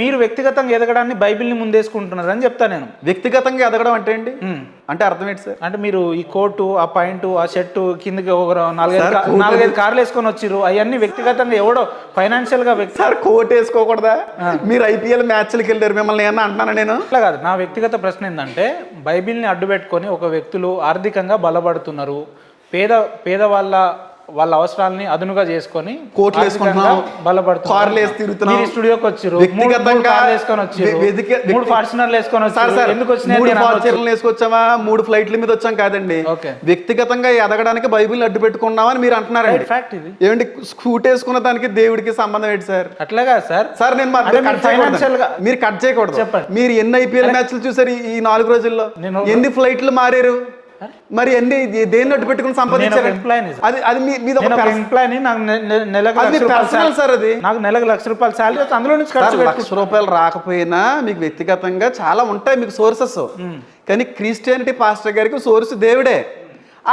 మీరు వ్యక్తిగతంగా ఎదగడాన్ని బైబిల్ని ముందేసుకుంటున్నారు అని చెప్తా నేను. వ్యక్తిగతంగా ఎదగడం అంటే ఏంటి? అంటే అర్థం ఏంటి సార్? అంటే మీరు ఈ కోటు, ఆ పాయింట్, ఆ షర్టు, కిందకి ఒక నాలుగైదు కార్లు వేసుకొని వచ్చిర్రు, అవన్నీ వ్యక్తిగతంగా ఎవడో ఫైనాన్షియల్ గా సార్ కోట్ వేసుకోకూడదా? మీరు ఐపీఎల్ మ్యాచ్లకి వెళ్ళారు, మిమ్మల్ని ఏమన్నా అంటున్నాను నేను? అట్లా కాదు. నా వ్యక్తిగత ప్రశ్న ఏంటంటే, బైబిల్ని అడ్డు పెట్టుకొని ఒక వ్యక్తులు ఆర్థికంగా బలపడుతున్నారు, వాళ్ళ అవసరాలని అదునుగా చేసుకొని కోట్లు వేసుకుంటున్నాం, బలపడుతున్నారు, స్టూడియోకి వచ్చారు, మూడు ఫార్చునర్లు వేసుకొని వచ్చారు. ఎందుకు వేసుకొచ్చామా? 3 ఫ్లైట్ల మీద వచ్చాం కాదండి. వ్యక్తిగతంగా ఎదగడానికి బైబిల్ అడ్డు పెట్టుకున్నామని మీరు అంటున్నారండి. ఫ్యాక్ట్ ఇది. ఏమండి స్కూట్ వేసుకున్న దానికి దేవుడికి సంబంధం ఏంటి సార్? అట్లాగా సార్. సార్ నేను మీరు కట్ చేయకూడదు. చెప్పండి, మీరు ఎన్ని ఐపీఎల్ మ్యాచ్లు చూసారు ఈ 4 రోజుల్లో? ఎన్ని ఫ్లైట్లు మారారు? మరి అన్ని దేన్ని అడ్డు పెట్టుకుని సంపాదించారు? నాకు నెలకు ₹1,00,000 శాలరీ, అందులో నుంచి ₹1,00,000 రాకపోయినా మీకు వ్యక్తిగతంగా చాలా ఉంటాయి మీకు సోర్సెస్. కానీ క్రిస్టియానిటీ పాస్టర్ గారికి సోర్స్ దేవుడే.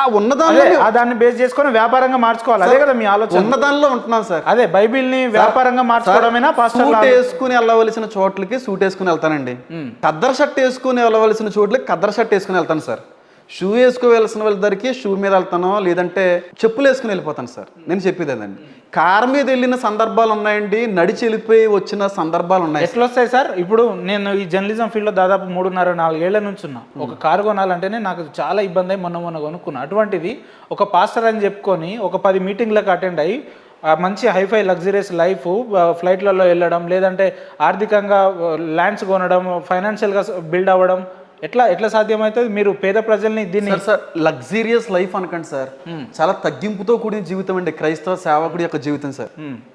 ఆ ఉన్నదాన్ని దాన్ని బేస్ చేసుకొని వ్యాపారంగా మార్చుకోవాలి. అదే కదా మీ ఆలోచన. ఉన్నదానిలో ఉంటున్నాం సార్. అదే బైబిల్ ని వ్యాపారంగా మార్చుకోవడమేనా? సూట్ వేసుకుని వెళ్ళవలసిన చోట్లకి సూట్ వేసుకుని వెళ్తానండి. కద్దర్ షర్ట్ వేసుకుని వెళ్ళవలసిన చోట్లకి కద్దర్ షర్ట్ వేసుకుని వెళ్తాను సార్. షూ వేసుకోవలసిన వాళ్ళకి షూ మీద వెళ్తాను, లేదంటే చెప్పులు వేసుకుని వెళ్ళిపోతాను సార్. నేను చెప్పేది అదండి. కార్ మీద వెళ్ళిన సందర్భాలు ఉన్నాయండి, నడిచి వెళ్ళిపోయి వచ్చిన సందర్భాలు ఉన్నాయి. ఎట్లా వస్తాయి సార్? ఇప్పుడు నేను ఈ జర్నలిజం ఫీల్డ్లో దాదాపు 3.5-4 ఏళ్ల నుంచి ఉన్నా. ఒక కారు కొనాలంటేనే నాకు చాలా ఇబ్బంది అయ్యి మొన్న కొనుక్కున్నా. అటువంటిది ఒక పాస్టర్ అని చెప్పుకొని ఒక 10 మీటింగ్లకు అటెండ్ అయ్యి మంచి హైఫై లగ్జరియస్ లైఫ్, ఫ్లైట్లలో వెళ్ళడం, లేదంటే ఆర్థికంగా ల్యాండ్స్ కొనడం, ఫైనాన్షియల్గా బిల్డ్ అవ్వడం ఎట్లా సాధ్యమవుతుంది? మీరు పేద ప్రజల్ని దీన్ని సార్ లగ్జరియస్ లైఫ్ అనకండి సార్. చాలా తగ్గింపుతో కూడిన జీవితం అండి క్రైస్తవ సేవకుడి యొక్క జీవితం సార్.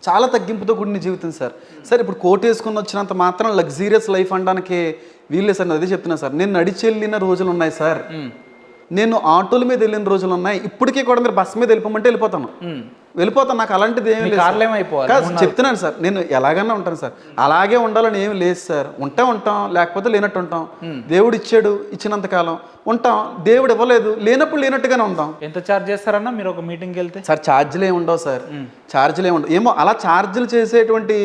చాలా తగ్గింపుతో కూడిన జీవితం సార్. సార్ ఇప్పుడు కోట్ వేసుకుని వచ్చినంత మాత్రం లగ్జరియస్ లైఫ్ అనడానికి వీళ్ళే సార్. అదే చెప్తున్నా సార్. నేను నడిచి వెళ్ళిన రోజులు ఉన్నాయి సార్, నేను ఆటోల మీద వెళ్ళిన రోజులు ఉన్నాయి. ఇప్పటికీ కూడా మీరు బస్సు మీద వెళ్ళిపోమంటే వెళ్ళిపోతాను. నాకు అలాంటిది ఏమి లేదు. చెప్తున్నాను సార్, నేను ఎలాగన్నా ఉంటాను సార్. అలాగే ఉండాలని ఏమి లేదు సార్. ఉంటాం, లేకపోతే లేనట్టు ఉంటాం. దేవుడు ఇచ్చాడు, ఇచ్చినంత కాలం ఉంటాం. దేవుడు ఇవ్వలేదు, లేనప్పుడు లేనట్టుగానే ఉంటాం. ఎంత ఛార్జ్ చేస్తారన్నా మీరు ఒక మీటింగ్కి వెళ్తే? సార్ ఛార్జీలు ఏమి ఉండవు సార్. ఛార్జీలు ఏమి ఉండవు. ఏమో అలా ఛార్జీలు చేసేటువంటి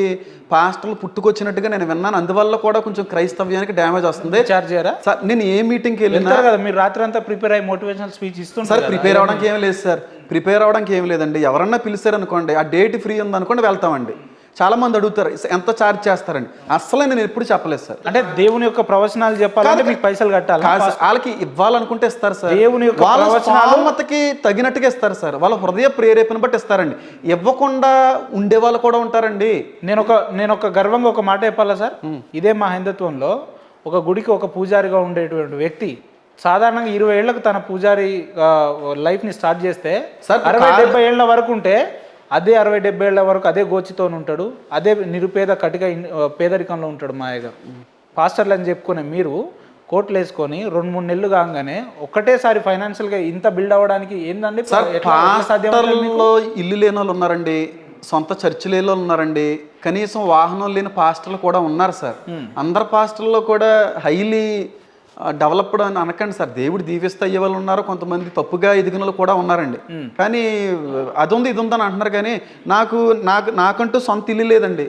పాస్టర్లు పుట్టుకొచ్చినట్టుగా నేను విన్నాను. అందువల్ల కూడా కొంచెం క్రైస్తవ్యానికి డ్యామేజ్ వస్తుంది. ఛార్జ్ చేయరా సార్? నేను ఏ మీటింగ్కి వెళ్ళినా కదా, మీరు రాత్రి అంతా ప్రిపేర్ అయ్యి మోటివేషనల్ స్పీచ్ ఇస్తున్నారు సార్. ప్రిపేర్ అవడానికి ఏం లేదు సార్. ప్రిపేర్ అవడానికి ఏం లేదండి. ఎవరన్నా పిలిచారనుకోండి, ఆ డేట్ ఫ్రీ ఉందనుకోండి, వెళ్తామండి. చాలా మంది అడుగుతారు ఎంత ఛార్జ్ చేస్తారండి. అసలు నేను ఎప్పుడు చెప్పలేదు సార్. అంటే దేవుని యొక్క ప్రవచనాలు చెప్పాలంటే మీకు పైసలు కట్టాలి. వాళ్ళకి ఇవ్వాలనుకుంటే ఇస్తారు సార్. దేవుని యొక్క స్తోమతకి తగినట్టుగా ఇస్తారు సార్. వాళ్ళ హృదయ ప్రేరేపణ బట్టి ఇస్తారండి. ఇవ్వకుండా ఉండే వాళ్ళు కూడా ఉంటారండి. నేను ఒక గర్వంగా ఒక మాట చెప్పాలా సార్? ఇదే మా హిందుత్వంలో ఒక గుడికి ఒక పూజారిగా ఉండేటువంటి వ్యక్తి సాధారణంగా 20 ఏళ్లకు తన పూజారి లైఫ్ని స్టార్ట్ చేస్తే 60-70 ఏళ్ల వరకు ఉంటే అదే 60-70 ఏళ్ల వరకు అదే గోచితో ఉంటాడు, అదే నిరుపేద కటిక పేదరికంలో ఉంటాడు మాయగా. పాస్టర్లు అని చెప్పుకునే మీరు కోట్లు వేసుకొని 2-3 నెలలు కాగానే ఒక్కటేసారి ఫైనాన్షియల్గా ఇంత బిల్డ్ అవ్వడానికి ఏంటండి? ఇల్లు లేని వాళ్ళు ఉన్నారండి, సొంత చర్చి లేని వాళ్ళు ఉన్నారండి, కనీసం వాహనం లేని పాస్టర్లు కూడా ఉన్నారు సార్. అందరు పాస్టర్లో కూడా హైలీ డెవలప్డ్ అని అనకండి సార్. దేవుడు దీవిస్తే అయ్యే వాళ్ళు ఉన్నారు, కొంతమంది తప్పుగా ఎదిగిన వాళ్ళు కూడా ఉన్నారండి. కానీ అది ఉంది ఇది ఉందని అంటున్నారు. కానీ నాకంటూ సొంత ఇల్లు లేదండి.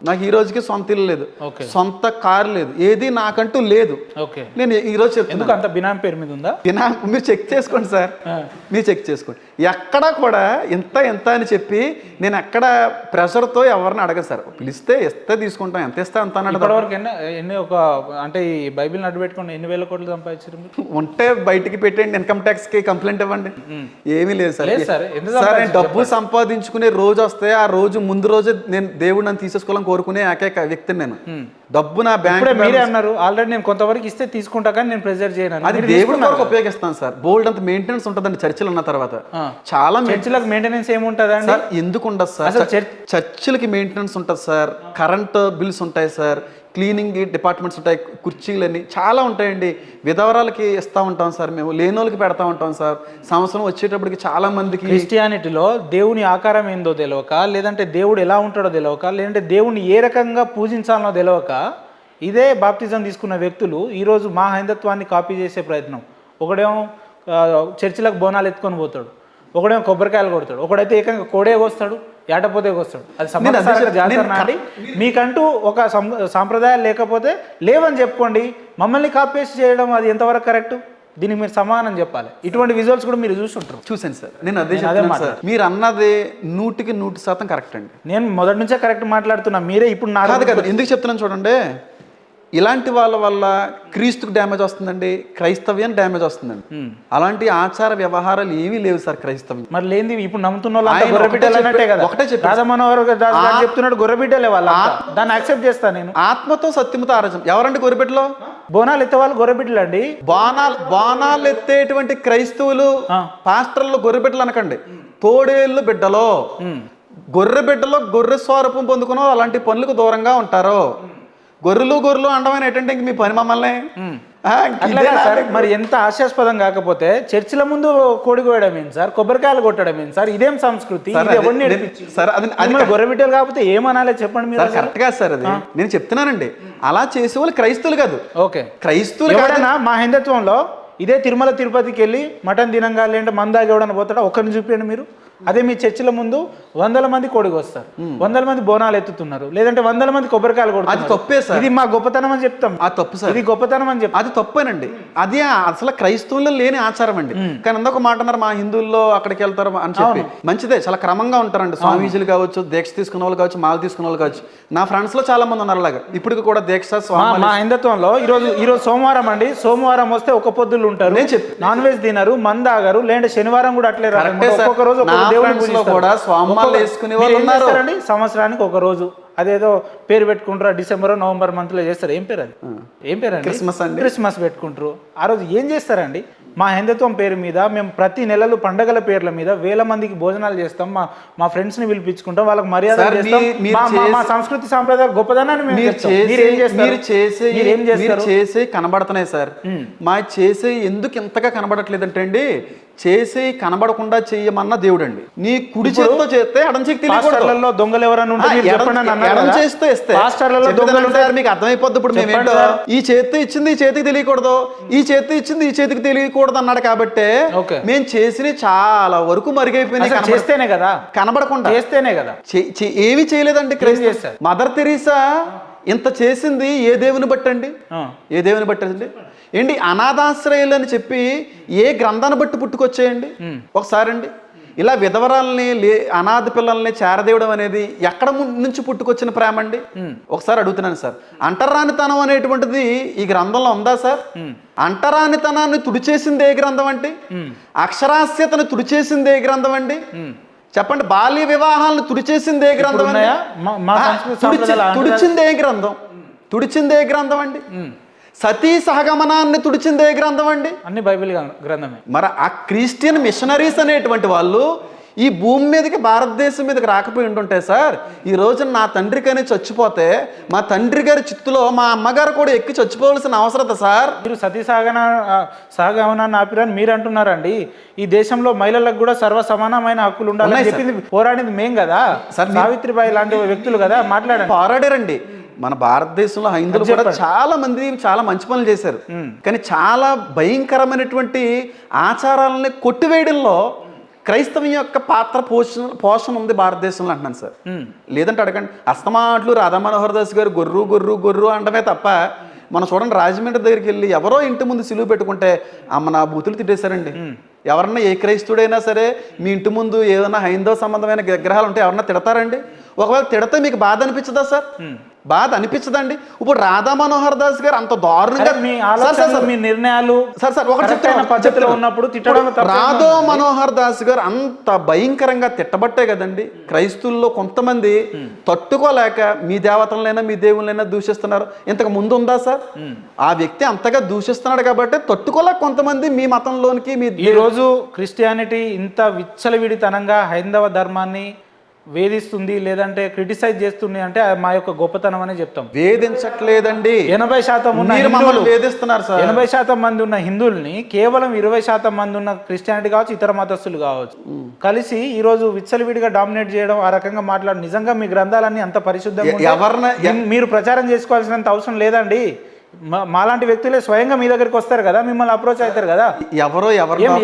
నాకు ఈ రోజుకి సొంత ఇల్లు లేదు, సొంత కారు లేదు, ఏది నాకంటూ లేదు. నేను ఈ రోజు చెప్తాను. అంత బినామీ పేరు మీద ఉందా? బినామీ మీరు చెక్ చేసుకోండి సార్, మీరు చెక్ చేసుకోండి. ఎక్కడా కూడా ఎంత అని చెప్పి నేను ఎక్కడ ప్రెషర్తో ఎవరిని అడగను సార్. పిలిస్తే ఇస్తే తీసుకుంటాం, ఎంత ఇస్తే అంత ఇప్పటివరకు ఎన్ని ఒక అంటే ఈ బైబిల్ని అడ్డు పెట్టుకుని ఎన్ని వేల కోట్లు సంపాదించారు? ఉంటే బయటికి పెట్టండి, ఇన్కమ్ ట్యాక్స్ కి కంప్లైంట్ ఇవ్వండి. ఏమీ లేదు సార్. నేను డబ్బు సంపాదించుకునే రోజు వస్తే ఆ రోజు ముందు రోజే నేను దేవుడు నన్ను తీసేసుకోవాలని కోరుకునే ఏకైక వ్యక్తిని నేను. డబ్బు నా బ్యాంక్. మీరే అన్నారు ఆల్రెడీ నేను కొంతవరకు ఇస్తే తీసుకుంటా కానీ నేను ప్రెజర్ చేయను. అది దేవుడి వరకు ఉపయోగిస్తాను సార్. బోల్డ్ అంత మెయింటెనెన్స్ ఉంటుందండి చర్చిలు ఉన్న తర్వాత. చాలా చర్చిలకు మెయింటెనెన్స్ ఏముంటుందండి సార్? ఎందుకు ఉండదు సార్? చర్చిలకి మెయింటెనెన్స్ ఉంటుంది సార్, కరెంట్ బిల్స్ ఉంటాయి సార్, క్లీనింగ్ డిపార్ట్మెంట్స్ ఉంటాయి, కుర్చీలన్నీ చాలా ఉంటాయండి. విధవరాలకి ఇస్తూ ఉంటాం సార్, మేము లేనోళ్ళకి పెడతా ఉంటాం సార్. సంవత్సరం వచ్చేటప్పటికి చాలా మందికి. క్రిస్టియానిటీలో దేవుని ఆకారం ఏందో తెలియక, లేదంటే దేవుడు ఎలా ఉంటాడో తెలియక, లేదంటే దేవుడిని ఏ రకంగా పూజించాలనో తెలియక ఇదే బాప్టిజం తీసుకున్న వ్యక్తులు ఈరోజు మా హైందత్వాన్ని కాపీ చేసే ప్రయత్నం. ఒకడేమో చర్చిలకు బోనాలు ఎత్తుకొని పోతాడు, ఒకడేమో కొబ్బరికాయలు కొడతాడు, ఒకడైతే ఏకంగా కోడే కోస్తాడు, ఏటపోతే వస్తాడు. అది సమర్థ జాతర నాటి మీకంటూ ఒక సాంప్రదాయాలు లేకపోతే లేవని చెప్పుకోండి. మమ్మల్ని కాపేసి చేయడం అది ఎంతవరకు కరెక్ట్? దీనికి మీరు సమానం చెప్పాలి. ఇటువంటి విజువల్స్ కూడా మీరు చూసుంటారు. చూసాను సార్, నేను అదే చెప్తాను సార్. మీరు అన్నది 100% కరెక్ట్ అండి. నేను మొదటి నుంచే కరెక్ట్ మాట్లాడుతున్నా, మీరే ఇప్పుడు నా కాదు ఎందుకు చెప్తున్నాను చూడండి. ఇలాంటి వాళ్ళ వల్ల క్రీస్తుకు డ్యామేజ్ వస్తుందండి, క్రైస్తవ్యానికి డ్యామేజ్ వస్తుందండి. అలాంటి ఆచార వ్యవహారాలు ఏమీ లేవు సార్ క్రైస్తవ్యం. మరి లేనిది ఇప్పుడు నమ్ముతున్న వాళ్ళు గొర్రెబిడ్డలు అన్నట్టే కదా. ఒకటే చెప్పి రాధా మనోహర్ దాస్ గారు చెప్తున్నాడు గొర్రెబిడ్డలే వాళ్ళ. దాన్ని యాక్సెప్ట్ చేస్తాను నేను. ఆత్మతో సత్యముతో ఆరాధన. ఎవరండి గొర్రెబిడ్డలో? బోనాలు ఎత్తే వాళ్ళు గొర్రెబిడ్డలు అండి. బాణాలు ఎత్తేటువంటి క్రైస్తవులు పాస్టర్లు గొర్రెబిడ్డలు అనకండి, తోడేళ్ళు బిడ్డలో. గొర్రె బిడ్డలో గొర్రె స్వరూపం పొందుకున్న అలాంటి పనులకు దూరంగా ఉంటారు. గొర్రెలు అండమైన ఏంటంటే ఇంక మీ పని మమ్మల్ని. మరి ఎంత హాస్యాస్పదం కాకపోతే చర్చిల ముందు కోడి కోయడం ఏంటి సార్, కొబ్బరికాయలు కొట్టడం ఏంటి సార్? ఇదేం సంస్కృతి? గొర్రెబిడ్డలు కాకపోతే ఏమనాలి చెప్పండి మీరు. కరెక్ట్ కాదు సార్ అది. నేను చెప్తున్నానండి, అలా చేసే వాళ్ళు క్రైస్తువులు కాదు. ఓకే, క్రైస్తువులు ఎవరైనా మా హిందుత్వంలో ఇదే తిరుమల తిరుపతికి వెళ్ళి మటన్ తినంగా లేదంటే మందాగి ఎవడన్నా పోతాడా? ఒక్కరిని చూపించండి మీరు. అదే మీ చర్చిల ముందు 100 మంది కోడికి వస్తారు, 100 మంది బోనాలు ఎత్తుతున్నారు, లేదంటే 100 మంది కొబ్బరికాయలు కొడుతున్నారు. అది తప్పే సార్. ఇది మా గొప్పతనం అని చెప్తాం. అది తప్పు సార్. ఇది గొప్పతనం అని చెప్తాం. అది తప్పేనండి. అది అసలు క్రైస్తవుల్లో లేని ఆచారం అండి. కానీ అందొక మాట అన్నారు, మా హిందువుల్లో అక్కడికి వెళ్తారు అని చెప్పి. మంచిదే, చాలా క్రమంగా ఉంటారండి. స్వామీజీలు కావచ్చు, దీక్ష తీసుకున్న వాళ్ళు కావచ్చు, మాల తీసుకున్న వాళ్ళు కావచ్చు. నా ఫ్రెండ్స్ లో చాలా మంది ఉన్నారు అలాగా. ఇప్పుడు కూడా దీక్ష మా హిందుత్వంలో ఈరోజు సోమవారం అండి. సోమవారం వస్తే ఒక పొద్దులు ఉంటారు, నాన్ వెజ్ తినరు, మందు ఆగరు, లేదంటే శనివారం కూడా అట్లే ఒక్కొక్క రోజు కూడా స్వామాలు వేసుకునే వాళ్ళు ఉన్నారు. సంవత్సరానికి ఒక రోజు అదేదో పేరు పెట్టుకుంటారు, డిసెంబర్ నవంబర్ మంత్ లో చేస్తారు. ఏం పేరు అది? ఏం పేరు అండి? క్రిస్మస్ పెట్టుకుంటారు. ఆ రోజు ఏం చేస్తారండి? మా హిందుత్వం పేరు మీద మేము ప్రతి నెలలు పండగల పేర్ల మీద 1000 మందికి భోజనాలు చేస్తాం. మా ఫ్రెండ్స్ ని పిలిపించుకుంటాం, వాళ్ళకి మర్యాద చేస్తాం. మా సంస్కృతి సాంప్రదాయాలు గొప్పదనాన్ని చేసి కనబడుతున్నాయి సార్. మా చేసే ఎందుకు ఇంతగా కనబడట్లేదంటే అండి, చేసి కనబడకుండా చెయ్యమన్న దేవుడు అండి. నీ కుడి చేతితో చేస్తే ఎడం చేతికి తెలియకూడదు. దొంగలు ఎవరైనా ఉంటే ఎడం చేస్తే ఇస్తే మీకు అర్థమైపోద్ది. ఇప్పుడు మేమేంటో ఈ చేతి ఇచ్చింది ఈ చేతికి తెలియకూడదు, ఈ చేతి ఇచ్చింది ఈ చేతికి తెలియకూడదు అన్నాడు. కాబట్టి మేము చేసి చాలా వరకు మరుగైపోయినాయి. చేస్తేనే కదా, కనబడకుండా చేస్తేనే కదా. ఏమీ చేయలేదండి. మదర్ తెరీసా ఇంత చేసింది ఏ దేవుని బట్టండి? ఏ దేవుని బట్టండి? ఏంటి అనాథాశ్రయాలు అని చెప్పి ఏ గ్రంథాన్ని బట్టి పుట్టుకొచ్చాయండి? ఒకసారి అండి, ఇలా విధవరాలని అనాథ పిల్లల్ని చేరదేవడం అనేది ఎక్కడ నుంచి పుట్టుకొచ్చిన ప్రేమ అండి? ఒకసారి అడుగుతున్నాను సార్. అంటరానితనం అనేటువంటిది ఈ గ్రంథంలో ఉందా సార్? అంటరానితనాన్ని తుడిచేసింది ఏ గ్రంథం అండి? అక్షరాస్యతను తుడిచేసింది ఏ గ్రంథం అండి? చెప్పండి. బాల్య వివాహాలను తుడిచేసింది ఏ గ్రంథం అండి? తుడిచింది ఏ గ్రంథం? తుడిచింది ఏ గ్రంథం అండి? సతీ సహగమనాన్ని తుడిచిందే గ్రంథం అండి? అన్ని బైబిల్ గ్రంథమే. మరి ఆ క్రిస్టియన్ మిషనరీస్ అనేటువంటి వాళ్ళు ఈ భూమి మీదకి, భారతదేశం మీదకి రాకపోయి ఉంటుంటే సార్, ఈ రోజున నా తండ్రికని చచ్చిపోతే మా తండ్రి గారి చిత్తులో మా అమ్మగారు కూడా ఎక్కి చచ్చిపోవాల్సిన అవసరత సార్. మీరు సతీ సహగమనాన్ని ఆపిరని మీరు అంటున్నారండి. ఈ దేశంలో మహిళలకు కూడా సర్వ సమానమైన హక్కులు ఉండాలని చెప్పింది, పోరాడింది మేం కదా సార్. సావిత్రిబాయి లాంటి వ్యక్తులు కదా మాట్లాడారు, పోరాడారండి. మన భారతదేశంలో హైందువులు కూడా చాలా మంది చాలా మంచి పనులు చేశారు. కానీ చాలా భయంకరమైనటువంటి ఆచారాలని కొట్టివేయడంలో క్రైస్తవం యొక్క పాత్ర పోషణ ఉంది భారతదేశంలో అంటున్నాను సార్. లేదంటే అడగండి, అస్తమాట్లు రాధా మనోహర్ దాస్ గారు గొర్రు అంటమే తప్ప, మనం చూడండి రాజమండ్రి దగ్గరికి వెళ్ళి ఎవరో ఇంటి ముందు సిలువు పెట్టుకుంటే అమ్మ నా బూతులు తిట్టేశారండి. ఎవరన్నా ఏ క్రైస్తుడైనా సరే మీ ఇంటి ముందు ఏదైనా హైందవ సంబంధమైన విగ్రహాలు ఉంటే ఎవరన్నా తిడతారండి? ఒకవేళ తిడితే మీకు బాధ అనిపించదా సార్? బాధ అనిపించదండి. ఇప్పుడు రాధా మనోహర్ దాస్ గారు అంత దారుణంగా రాధా మనోహర్ దాస్ గారు అంత భయంకరంగా తిట్టబట్టే కదండి క్రైస్తువుల్లో కొంతమంది తట్టుకోలేక మీ దేవతలైనా మీ దేవుళ్ళైనా దూషిస్తున్నారు. ఇంతకు ముందు ఉందా సార్? ఆ వ్యక్తి అంతగా దూషిస్తున్నాడు కాబట్టి తట్టుకోలేక కొంతమంది మీ మతంలోనికి. ఈ రోజు క్రిస్టియానిటీ ఇంత విచ్చలవిడితనంగా హైందవ ధర్మాన్ని వేధిస్తుంది, లేదంటే క్రిటిసైజ్ చేస్తుంది అంటే మా యొక్క గొప్పతనం అనే చెప్తాం. వేధించట్లేదండి. 80% వేధిస్తున్నారు సార్. 80% మంది ఉన్న హిందువుల్ని కేవలం 20% మంది ఉన్న క్రిస్టియానిటీ కావచ్చు, ఇతర మతస్థులు కావచ్చు, కలిసి ఈ రోజు విచ్చలవిడిగా డామినేట్ చేయడం, ఆ రకంగా మాట్లాడు. నిజంగా మీ గ్రంథాలన్నీ అంత పరిశుద్ధంగా మీరు ప్రచారం చేసుకోవాల్సినంత అవసరం లేదండి. మాలాంటి వ్యక్తులే స్వయంగా మీ దగ్గరికి వస్తారు కదా, మిమ్మల్ని అప్రోచ్ అవుతారు కదా. ఎవరో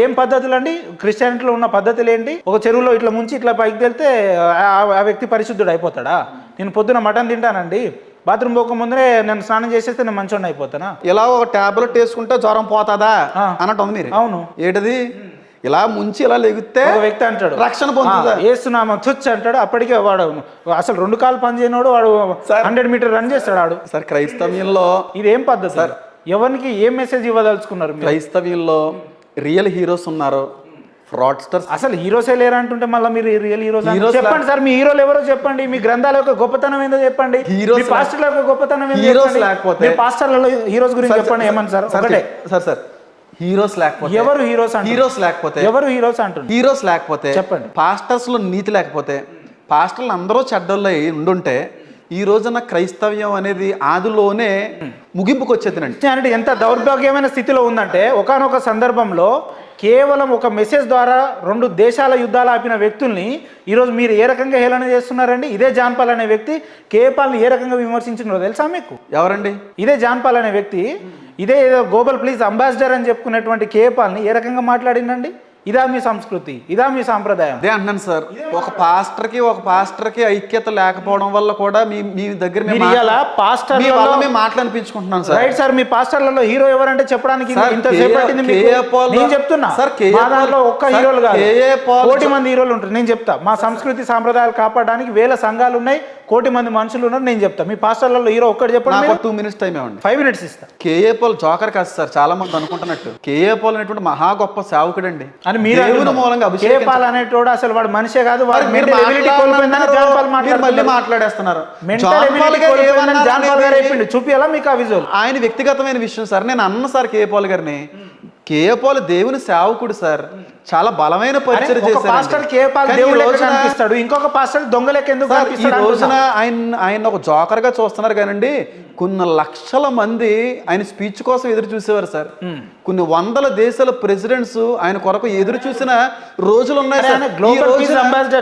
ఏం పద్ధతులు అండి? క్రిస్టియానిటీలో ఉన్న పద్ధతులు ఏంటి? ఒక చెరువులో ఇట్లా ముంచి ఇట్లా పైకి వెళ్తే ఆ వ్యక్తి పరిశుద్ధుడు అయిపోతాడా? నేను పొద్దున మటన్ తింటానండి, బాత్రూమ్ పోక ముందరే నేను స్నానం చేసేస్తే నేను మంచోడిని అయిపోతానా? ఇలా ఒక టాబ్లెట్ వేసుకుంటే జ్వరం పోతాదా అన్నట్టు ఉంది మీరు. అవును. ఏంటది? ఇలా ముంచి ఇలా లెగితే ఒక వ్యక్తి అంటాడు రక్షణ పొందుతుందా? ఏస్తున్నామా తుచ్చ అంటాడు. అప్పటికే వాడు అసలు 2 కాళ్ళు పని చేయనోడు వాడు 100 మీటర్ రన్ చేస్తాడు వాడు. సార్ క్రైస్తవ్యంలో ఇది ఏం పద్ధతి సార్? ఎవరికి ఏం మెసేజ్ ఇవ్వదలుచుకున్నారు? క్రైస్తవ్యంలో రియల్ హీరోస్ ఉన్నారు, ఫ్రాడ్స్టర్స్. అసలు హీరోసే లేరు అంటుంటే మళ్ళీ మీరు రియల్ హీరోస్ చెప్పండి సార్. మీ హీరోలు ఎవరో చెప్పండి, మీ గ్రంథాల యొక్క గొప్పతనం ఏందో చెప్పండి, మీ పాస్టర్ల యొక్క గొప్పతనం ఏందో చెప్పండి. లేకపోతే పాస్టర్లలో హీరోస్ గురించి చెప్పండి. ఏమని సార్? ఒకటే సార్ హీరోస్ లేకపోతే ఎవరు హీరోస్ అంటే? హీరోస్ లేకపోతే ఎవరు హీరోస్ అంటున్నారు? హీరోస్ లేకపోతే చెప్పండి. పాస్టర్స్ లో నీతి లేకపోతే, పాస్టర్లు అందరూ చెడ్డోళ్ళు ఉండుంటే ఈ రోజున క్రైస్తవ్యం అనేది ఆదిలోనే ముగింపుకు వచ్చేదినండి. అంటే ఎంత దౌర్భాగ్యమైన స్థితిలో ఉందంటే, ఒకానొక సందర్భంలో కేవలం ఒక మెసేజ్ ద్వారా 2 దేశాల యుద్ధాలు ఆపిన వ్యక్తుల్ని ఈరోజు మీరు ఏ రకంగా హేళన చేస్తున్నారండి? ఇదే జాన్ పాల్ అనే వ్యక్తి కేపాల్ని ఏ రకంగా విమర్శించినారో తెలుసా మీకు? ఎవరండి? ఇదే జాన్ పాల్ అనే వ్యక్తి ఇదే ఏదో గ్లోబల్ ప్లీజ్ అంబాసిడర్ అని చెప్పుకునేటువంటి కేపాల్ని ఏ రకంగా మాట్లాడిందండి? ఇదా మీ సంస్కృతి? ఇదా మీ సాంప్రదాయం? అదే అంటున్నాను సార్. ఒక పాస్టర్కి ఐక్యత లేకపోవడం వల్ల కూడా మీ దగ్గర మాట్లాడిపించుకుంటున్నాను సార్. Right sir. మీ పాస్టర్లలో హీరో ఎవరంటే చెప్పడానికి ఇంతసేపు పట్టింది నేను చెప్తున్నా. మా దాంట్లో ఒక్క హీరోలు కాదు, 1,000,000 మంది హీరోలు ఉంటారు. నేను చెప్తా, మా సంస్కృతి సాంప్రదాయాలు కాపాడడానికి 1,000 సంఘాలు ఉన్నాయి, 1,000,000 మంది మనుషులు ఉన్నారు. నేను చెప్తా. మీ పాస్టర్లలో హీరో ఒక్కటి చెప్పండి. 2 minutes టైం ఇవ్వండి. 5 minutes ఇస్తా. కేఏ పాల్ జోకర్ కాదు సార్, చాలా మంది అనుకుంటున్నట్టు. కేఏ పాల్ అనేటువంటి మహా గొప్ప సేవకుడు అండి అని మీరు మూలంగా కేపాల్ అనేటోడు అసలు వాడు మనిషే కాదు. మళ్ళీ మాట్లాడేస్తున్నారు. చూపియాలా మీకు ఆ విజువల్? ఆయన వ్యక్తిగతమైన విషయం సార్. నేను అన్న సార్ కేఏ పాల్ గారిని. కేఏ పాల్ దేవుని సేవకుడు సార్, చాలా బలమైన పరిచయం చేశాడు. ఇంకొక పాస్టర్ దొంగ లెక్క ఎందుకు ఈ రోజున ఆయన ఒక జోకర్ గా చూస్తున్నారు కానండి, కొన్ని లక్షల మంది ఆయన స్పీచ్ కోసం ఎదురు చూసేవారు సార్. కొన్ని 100 దేశాల ప్రెసిడెంట్స్ ఆయన కొరకు ఎదురు చూసిన రోజులు ఉన్నాయి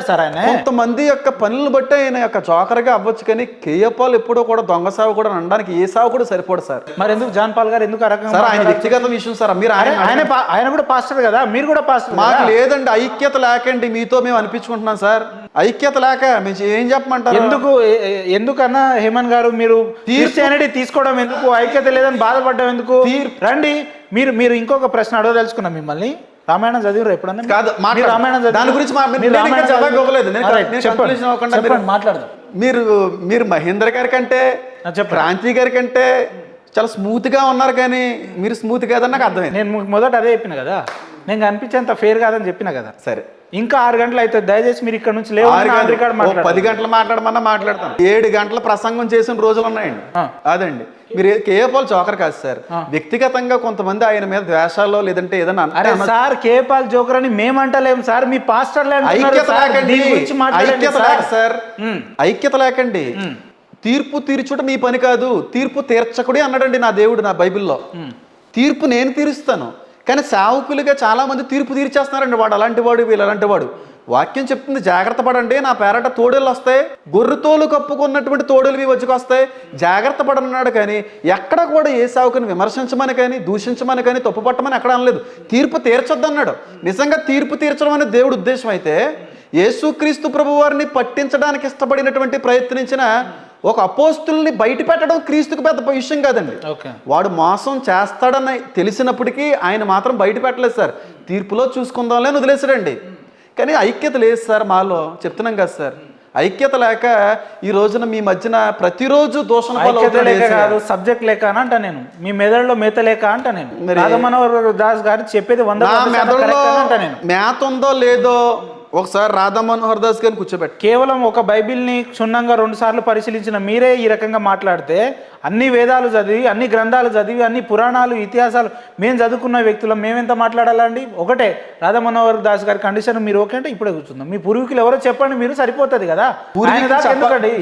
సార్. కొంతమంది యొక్క పనులను బట్టి ఆయన యొక్క జోకర్ గా అవ్వచ్చు, కానీ కేఏ పాల్ ఎప్పుడో కూడా దొంగ సాగు కూడా అనడానికి ఏ సాగు కూడా సరిపోడు సార్. మరి ఎందుకు జాన్ పాల్ గారు ఎందుకు సార్? ఆయన వ్యక్తిగత విషయం సార్. మీరు ఆయన కూడా పాస్టర్ కదా, మీరు కూడా పాస్టర్. మాకు లేదండి ఐక్యత లేకండి, మీతో మేము అనిపించుకుంటున్నాం సార్. ఐక్యత లేక మేము ఏం చెప్పమంటారు? ఎందుకన్నా హేమన్ గారు, మీరు క్రిస్టియానిటీ తీసుకోవడం ఎందుకు? ఐక్యత లేదని బాధపడడం ఎందుకు? రండి. మీరు ఇంకొక ప్రశ్న అడగదలుచుకున్నా మిమ్మల్ని. రామాయణం చదివారు ఎప్పుడన్నా? కాదు, రామాయణం దాని గురించి మాట్లాడదాం. మీరు మహేంద్ర గారి కంటే, క్రాంతి గారి కంటే చాలా స్మూత్ గా ఉన్నారు, కానీ మీరు స్మూత్ కాదని నాకు అర్థమైంది. నేను మొదట అదే చెప్పిన కదా, నేను కనిపించేంత ఫేర్ కాదని చెప్పిన కదా. సరే, ఇంకా 6 గంటలు అయితే దయచేసి మీరు ఇక్కడ నుంచి 10 గంటలు మాట్లాడమన్నా మాట్లాడతాను. 7 గంటల ప్రసంగం చేసిన రోజులు ఉన్నాయండి. అదండి, మీరు కేఏ పాల్ జోకర్ కాదు సార్. వ్యక్తిగతంగా కొంతమంది ఆయన మీద ద్వేషాల్లో లేదంటే ఏదైనా సార్. కేఏ పాల్ జోకర్ అని మేమంటలేము సార్, మీ పాస్టర్లే. ఐక్యత లేకండి, ఐక్యత లేకండి. తీర్పు తీర్చుట నీ పని కాదు, తీర్పు తీర్చకుడి అన్నాడండి నా దేవుడు నా బైబిల్లో. తీర్పు నేను తీరుస్తాను, కానీ సేవకులుగా చాలా మంది తీర్పు తీర్చేస్తున్నారండి. వాడు అలాంటి వాడు, వీళ్ళు అలాంటి వాడు. వాక్యం చెప్తుంది జాగ్రత్త పడండి, నా పేరట తోడేళ్ళు వస్తాయి, గొర్రెతోలు కప్పుకున్నటువంటి తోడేలు వచ్చుకొస్తాయి, జాగ్రత్త పడన్నాడు. కానీ ఎక్కడ కూడా ఏ సేవకుని విమర్శించమని కానీ, దూషించమని కానీ, తప్పు పట్టమని ఎక్కడ అనలేదు. తీర్పు తీర్చొద్దన్నాడు. నిజంగా తీర్పు తీర్చడం అనేది దేవుడి ఉద్దేశం అయితే, యేసుక్రీస్తు ప్రభు వారిని పట్టించడానికి ఇష్టపడినటువంటి ప్రయత్నించిన ఒక అపోస్తుల్ని బయట పెట్టడం క్రీస్తుకు పెద్ద విషయం కాదండి. వాడు మోసం చేస్తాడని తెలిసినప్పటికీ ఆయన మాత్రం బయట పెట్టలేదు సార్. తీర్పులో చూసుకుందాంలే అని వదిలేసాడండి. కానీ ఐక్యత లేదు సార్ మాలో. చెప్తున్నాం కదా సార్, ఐక్యత లేక ఈ రోజున మీ మధ్యన ప్రతిరోజు దోషణ కాదు, సబ్జెక్ట్ లేక అని అంట నేను. మీ మెదడులో మేత లేక అంట నేను. రాధమనోహర్ దాస్ గారు చెప్పేది 100% మేత ఉందో లేదో ఒకసారి రాధా మనోహర్ దాస్ గారిని కూర్చోబెట్టి కేవలం ఒక బైబిల్ని క్షుణ్ణంగా 2 సార్లు పరిశీలించిన మీరే ఈ రకంగా మాట్లాడితే, అన్ని వేదాలు చదివి, అన్ని గ్రంథాలు చదివి, అన్ని పురాణాలు, ఇతిహాసాలు మేము చదువుకున్న వ్యక్తులం మేమెంత మాట్లాడాలండి? ఒకటే, రాధా మనోహర్ దాస్ గారి కండిషన్ మీరు ఓకే అంటే ఇప్పుడే కూర్చుందాం. మీ పూర్వీకులు ఎవరో చెప్పండి, మీరు సరిపోతుంది కదా. ఎందుకండి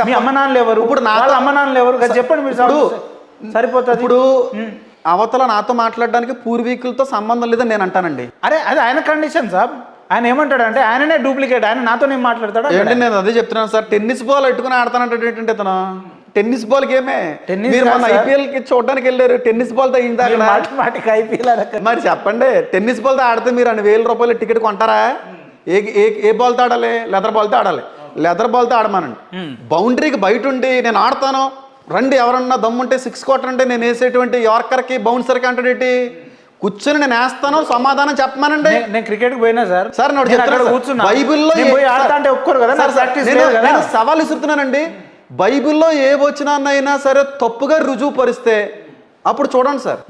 మీ అమ్మ నాన్నలు ఎవరు, ఇప్పుడు వాళ్ళ అమ్మ నాన్నలు ఎవరు చెప్పండి, మీరు సరిపోతుంది. ఇప్పుడు అవతల నాతో మాట్లాడడానికి పూర్వీకులతో సంబంధం లేదని నేను అంటానండి. అరే అది ఆయన కండిషన్ సార్. ఆయన ఏమంటాడంటే ఆయననే డూప్లికేట్, ఆయన నాతో నేను మాట్లాడతాడు. నేను అదే చెప్తున్నాను సార్. టెన్నిస్ బాల్ పెట్టుకుని ఆడతానంటే తను టెన్నిస్ బాల్ గేమే. టెన్నిస్ మీరు మన కాదు సార్. ఐపీఎల్ కి చూడడానికి వెళ్ళారు, టెన్నిస్ బాల్ తో అయింది అక్కడ. మాటికి ఐపీఎల్ మరి చెప్పండి, టెన్నిస్ బాల్ తో ఆడితే మీరు 2,000 టికెట్ కొంటారా? ఏ ఏ ఏ బాల్ తో ఆడాలి? లెదర్ బాల్ తో ఆడాలి. లెదర్ బాల్ తో ఆడమానండి. బౌండరీకి బయట ఉండి నేను ఆడతాను, రండి ఎవరన్నా దమ్ముంటే 6 కొట్టంటే నేను వేసేటువంటి యార్కర్కి బౌన్సర్కి అంటాడేంటి? కూర్చొని నేను వేస్తాను, సమాధానం చెప్పమానండి. నేను క్రికెట్ కి పోయినా సార్. సార్ నేను చెప్తాను, కూర్చున్నా బైబిల్లో ఆడతా అంటే ఒప్పుకోరు కదా. నేను సవాల్ విసురుతున్నానండి. బైబిల్లో ఏ వచనాన్నైనా సరే తప్పుగా రుజువు పరిస్తే అప్పుడు చూడండి సార్,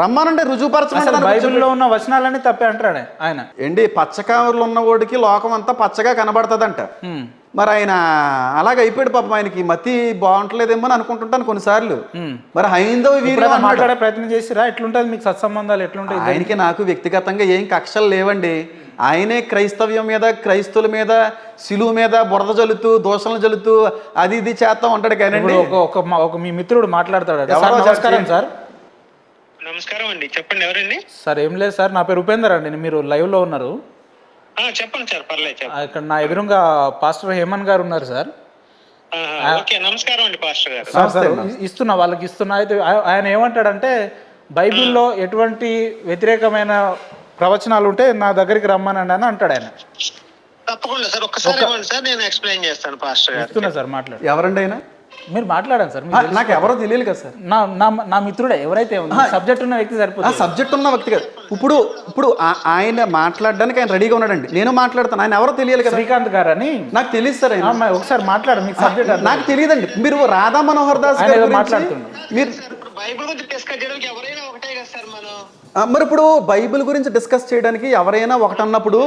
రమ్మానంటే రుజువు పరచమంటే. బైబిల్లో ఉన్న వచనాలన్నీ తప్పే అంటాడు ఆయన. ఏంటి పచ్చకామర్లు ఉన్న వాడికి లోకం అంతా పచ్చగా కనబడుతుందంట. మరి ఆయన అలాగ అయిపోయాడు పాపం. ఆయనకి మతి బాగుంటలేదేమో అని అనుకుంటుంటాను కొన్నిసార్లు. మరి హైందవ వీరులు మాట్లాడే ప్రయత్నం చేసిరా? ఎట్లుంటది మీకు సత్సంబంధాలు ఎట్లుంటాయి? ఆయనకి నాకు వ్యక్తిగతంగా ఏం కక్షలు లేవండి. ఆయనే క్రైస్తవ్యం మీద, క్రైస్తవుల మీద, శిలువు మీద బురద జల్లుతూ, దోషణలు జల్లుతూ అది ఇది చేస్తా ఉంటాడు. కానీ ఒక మీ మిత్రుడు మాట్లాడతాడు. నమస్కారం సార్. నమస్కారం అండి, చెప్పండి. ఎవరండి? సార్ ఏం లేదు సార్, నా పేరు ఉపేందర్ అండి. మీరు లైవ్ లో ఉన్నారు. చెప్పండి సార్, పర్లేదు. ఇక్కడ నా ఎదురుగా పాస్టర్ హేమన్ గారు ఉన్నారు సార్. ఓకే, నమస్కారం అండి పాస్టర్ గారు. ఇస్తున్నా వాళ్ళకి ఇస్తున్నా. అయితే ఆయన ఏమంటాడంటే బైబిల్లో ఎటువంటి వ్యతిరేకమైన ప్రవచనాలు ఉంటే నా దగ్గరికి రమ్మనండి అని అంటాడు ఆయన. తప్పకుండా సార్, ఒక్కసారి ఇవ్వండి సార్, నేను ఎక్స్ప్లెయిన్ చేస్తాను పాస్టర్ గారు. ఇస్తున్నా సార్, మాట్లాడు. ఎవరండి అయినా మీరు మాట్లాడండి సార్. నాకు ఎవరో తెలియదు కదా సార్. నా మిత్రుడే ఎవరైతే సబ్జెక్ట్ ఉన్న వ్యక్తి సరిపోతుంది. సబ్జెక్ట్ ఉన్న వ్యక్తి కదా. ఇప్పుడు ఆయన మాట్లాడడానికి ఆయన రెడీగా ఉన్నాడండి. నేను మాట్లాడతాను, ఆయన ఎవరో తెలియాలి కదా. శ్రీకాంత్ గారు అని నాకు తెలియదు సార్. ఆయన ఒకసారి మాట్లాడు, మీకు సబ్జెక్ట్ నాకు తెలియదండి. మీరు రాధా మనోహర్ దాస్ గారు మాట్లాడుతున్నారు. మీరు బైబిల్ గురించి డిస్కస్ చేయడానికి ఎవరైనా ఒకటే కదా సార్ మనం. మరి ఇప్పుడు బైబిల్ గురించి డిస్కస్ చేయడానికి ఎవరైనా ఒకటి అన్నప్పుడు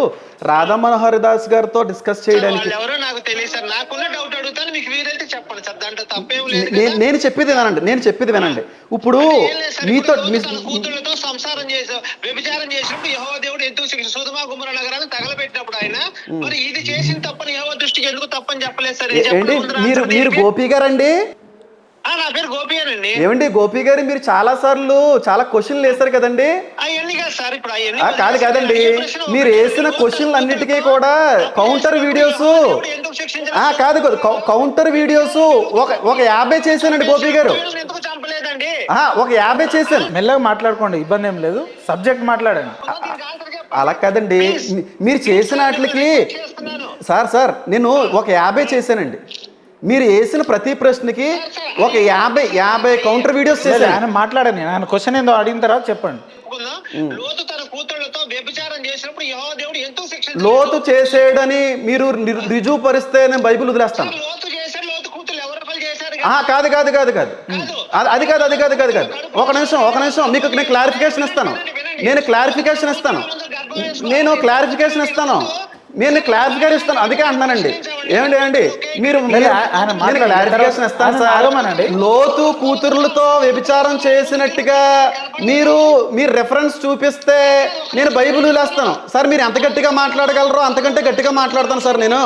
రాధా మనోహర్ దాస్ గారితో డిస్కస్ చేయడానికి ఎవరో నాకు తెలియదు సార్. నాకున్న డౌట్ అడుగుతాను, మీకు వీలైతే చెప్పండి సార్, దాంట్లో తప్పేం లేదు. నేను చెప్పేది వినండి. ఇప్పుడు మీతో కూతుళ్ళతో సంసారం చేసావు, వ్యభిచారం చేసినప్పుడు యెహోవా దేవుడు ఎందుకు శిక్ష, సొదొమ గొమొర్రా నగరాన్ని తగలబెట్టినప్పుడు ఆయన మరి ఇది చేసిన తప్పని యెహోవా దృష్టికి ఎందుకు తప్పని చెప్పలేదు సార్? మీరు గోపి గారండి? నా పేరు గోపి అండి. ఏమండి గోపి గారు, మీరు చాలా సార్లు చాలా క్వశ్చన్లు వేస్తారు కదండి. కాదండి, మీరు వేసిన క్వశ్చన్లు అన్నిటికీ కూడా కౌంటర్ వీడియోస్ కాదు కౌంటర్ వీడియోస్ ఒక 50 చేశానండి గోపి గారు. ఒక 50 చేశాను. మెల్లగా మాట్లాడుకోండి, ఇబ్బంది ఏం లేదు. సబ్జెక్ట్ మాట్లాడండి. అలా కాదండి, మీరు చేసిన వాటికి సార్ నేను ఒక 50 చేశానండి. మీరు వేసిన ప్రతి ప్రశ్నకి ఒక 50 కౌంటర్ వీడియోస్ చేశాను. ఆయన మాట్లాడండి, ఆయన క్వశ్చన్ ఏందో అడిగిన తర్వాత చెప్పండి. లోతు చేసేయడని మీరు రుజువుపరిస్తే నేను బైబిల్ వదిలేస్తాను. కాదు ఒక నిమిషం మీకు నేను క్లారిఫికేషన్ ఇస్తాను. అందుకే అంటున్నానండి. ఏమండి మీరు క్లారిఫికేషన్ ఇస్తాను సార్. లోతు కూతురులతో వ్యభిచారం చేసినట్టుగా మీరు రెఫరెన్స్ చూపిస్తే నేను బైబిల్ వదిలేస్తాను సార్. మీరు ఎంత గట్టిగా మాట్లాడగలరో అంతకంటే గట్టిగా మాట్లాడతాను సార్ నేను.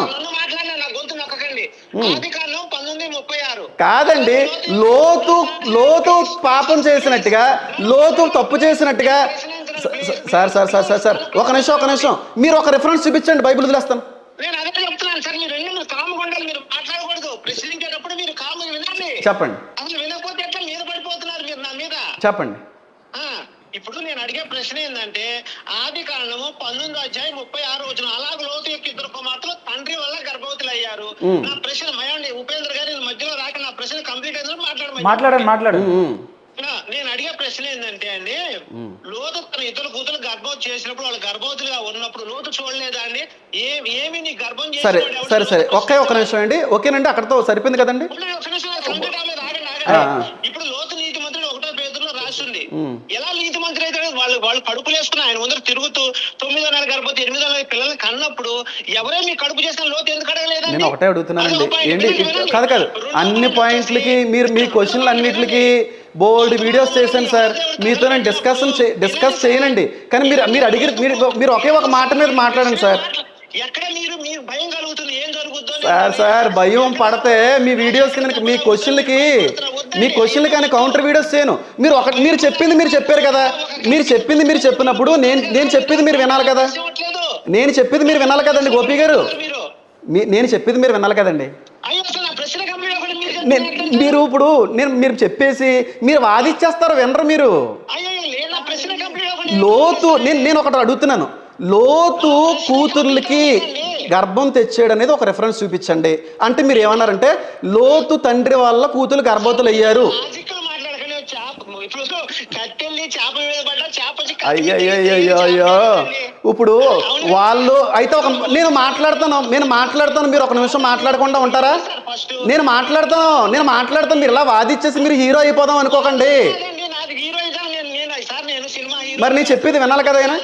కాదండి, లోతు పాపం చేసినట్టుగా, లోతు తప్పు చేసినట్టుగా సార్ ఒక నిమిషం మీరు ఒక రిఫరెన్స్ చూపించండి, బైబిల్ వదిలేస్తాను. చెప్పండి. ఇప్పుడు నేను అడిగే ప్రశ్న ఏంటంటే, ఆది కాండము 19:36 అలాగే లోతు యొక్క 2 కుమార్తెలు తండ్రి వల్ల గర్భవతులు అయ్యారు. నా ప్రశ్న మయండి ఉపేంద్ర గారి మధ్యలో రాక నా ప్రశ్న కంప్లీట్ అయిందని మాట్లాడండి. నేను అడిగే ప్రశ్న ఏంటంటే అండి, లోతు తన 2 కూతురు గర్భవతి చేసినప్పుడు వాళ్ళు గర్భవతులుగా ఉన్నప్పుడు లోతు చూడలేదా అండి? ఏమి నీ గర్భం సరే ఒక నిమిషం అండి. ఓకేనండి, అక్కడతో సరిపోయింది కదండి. ఇప్పుడు లోతు నీతి మంత్రులు 1 పేతురులో రాసింది. ఎలా నీతి మంత్రి అయితే వాళ్ళు కడుపులు వేసుకుని ఆయన ముందర తిరుగుతూ 9వ నెల గర్భవతి 8వ నెల పిల్లల్ని కన్నప్పుడు ఎవరే మీ కడుపు చేసిన లోతు ఎందుకు అడగలేదండి? నేను ఒకటే అడుగుతున్నానండి. ఏంటి కాదు అన్ని పాయింట్లకి మీరు మీ క్వశ్చన్లు అన్నిటికి బోల్డ్ వీడియోస్ చేశాను సార్. మీతో నేను డిస్కస్ చేయనండి. కానీ మీరు అడిగి మీరు ఒకే ఒక మాట మీద మాట్లాడండి సార్. సార్ భయం పడితే మీ వీడియోస్ మీ క్వశ్చన్లకి కానీ కౌంటర్ వీడియోస్ చేయను. మీరు చెప్పింది మీరు చెప్పారు కదా. మీరు చెప్పినప్పుడు నేను చెప్పింది మీరు వినాలి కదా. కదండి గోపి గారు. నేను చెప్పింది మీరు వినాలి కదండి. మీరు ఇప్పుడు మీరు చెప్పేసి మీరు వాదిచ్చేస్తారు, వినరు మీరు. అయ్యో లేదు, నా ప్రశ్న కంప్లీట్ అవ్వలేదు. లోతు నేను ఒకటి అడుగుతున్నాను, లోతు కూతుర్లకి గర్భం తెచ్చాడు అనేది ఒక రెఫరెన్స్ చూపించండి అంటే మీరు ఏమన్నారంటే లోతు తండ్రి వల్ల కూతురు గర్భవతులు అయ్యారు. లాజికల్ మాట్లాడకనే ఇప్పుడు కట్టెల్లి చేప మీద పడ్డా చేప అయ్యయ్యో ఇప్పుడు వాళ్ళు అయితే నేను మాట్లాడతాను మీరు ఒక నిమిషం మాట్లాడకుండా ఉంటారా? నేను మాట్లాడతాను మీరు ఇలా వాదిచ్చేసి మీరు హీరో అయిపోదాం అనుకోకండి. మరి నేను చెప్పేది వినాలి కదా ఆయన.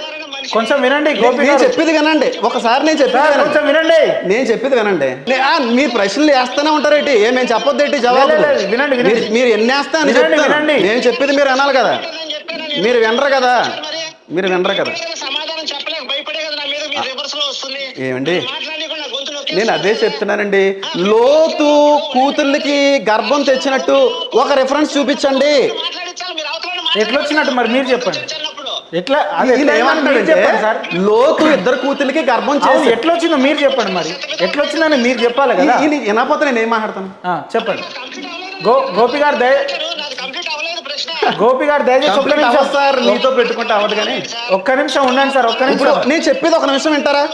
కొంచెం వినండి, నేను చెప్పేది వినండి ఒకసారి. నేను చెప్పేది వినండి. మీరు ప్రశ్నలు వేస్తూనే ఉంటారేంటి? మేము చెప్పొద్దేంటి జవాబు? మీరు ఎన్ని వేస్తా అని చెప్తాను. నేను చెప్పేది మీరు వినాలి కదా. మీరు వినరు కదా. సమాధానం చెప్పలేక భయపడే కదా నా మీద మీరు రివర్స్ లో వస్తుంది. ఏమండి నేను అదే చెప్తున్నానండి, లోతు కూతుర్లకి గర్భం తెచ్చినట్టు ఒక రిఫరెన్స్ చూపించండి. ఎట్లొచ్చినట్టు మరి మీరు చెప్పండి. ఎట్లా సార్ లోతు ఇద్దరు కూతుర్లకి గర్భం చేసి ఎట్లొచ్చిందో మీరు చెప్పండి. మరి ఎట్లొచ్చిందని మీరు చెప్పాలి కదా. వినకపోతే నేను ఏం మాట్లాడతాను చెప్పండి. గోపి గారు దయచేసి సార్ మీతో పెట్టుకుంటే అవ్వదు కానీ ఒక్క నిమిషం ఉండండి సార్. ఒక్క నిమిషం నేను చెప్పేది ఒక నిమిషం వింటారా?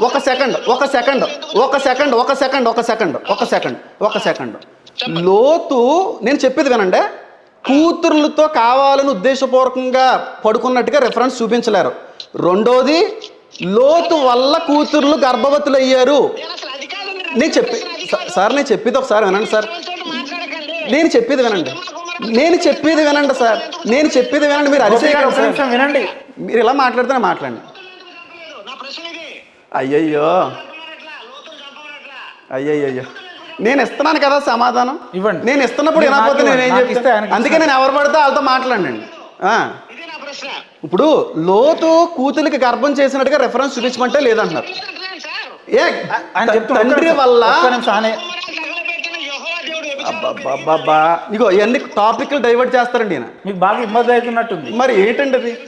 ఒక సెకండ్. లోతు నేను చెప్పేది వినండి. కూతుర్లతో కావాలని ఉద్దేశపూర్వకంగా పడుకున్నట్టుగా రెఫరెన్స్ చూపించలేరు. రెండోది లోతు వల్ల కూతుర్లు గర్భవతులు అయ్యారు. నేను చెప్పేది ఒకసారి వినండి సార్. నేను చెప్పేది వినండి సార్. మీరు అరిసే వినండి. మీరు ఇలా మాట్లాడితేనే మాట్లాడండి. అయ్యయ్యో నేను ఇస్తున్నాను కదా సమాధానం. ఇవ్వండి. నేను ఇస్తున్నప్పుడు వినకపోతే నేనేం చెప్తాను? అందుకే నేను ఎవరు పడితే వాళ్ళతో మాట్లాడండి. ఇప్పుడు లోతు కూతురికి గర్భం చేసినట్టుగా రెఫరెన్స్ చూపించమంటే లేదంటున్నారు. తండ్రి వల్ల ఇగో ఇవన్నీ టాపిక్లు డైవర్ట్ చేస్తారండి ఈయన. మీకు బాగా ఇబ్బంది అవుతున్నట్టుంది. మరి ఏంటండి అది?